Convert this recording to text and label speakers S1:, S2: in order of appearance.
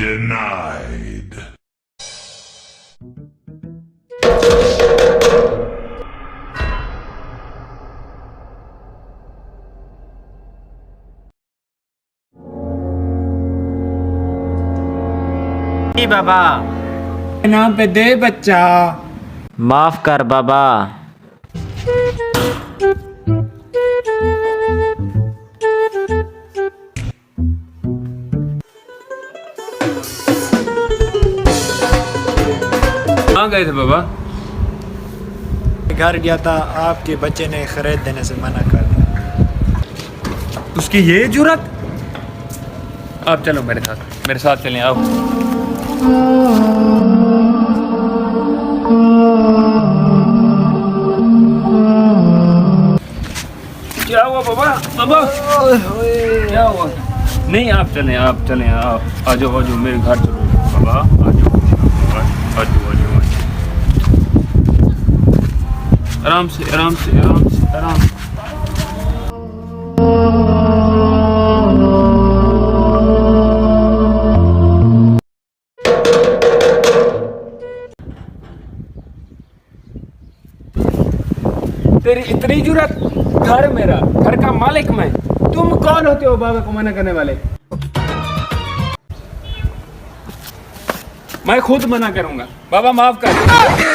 S1: Denied.
S2: बाबा
S3: नाम पे दे बच्चा।
S2: माफ कर बाबा।
S4: कहाँ गए थे बाबा?
S3: घर गया था, आपके बच्चे ने खरीद देने से मना कर दिया।
S4: उसकी ये जुर्रत। आप चलो मेरे साथ चलें आओ। क्या हुआ बाबा? बाबा क्या हुआ? नहीं आप चलें आ जाओ मेरे घर चलो बाबा, आ जाओ आराम से। तेरी इतनी जुर्रत, घर मेरा, घर का मालिक मैं, तुम कौन होते हो बाबा को मना करने वाले? मैं खुद मना करूंगा। बाबा माफ कर।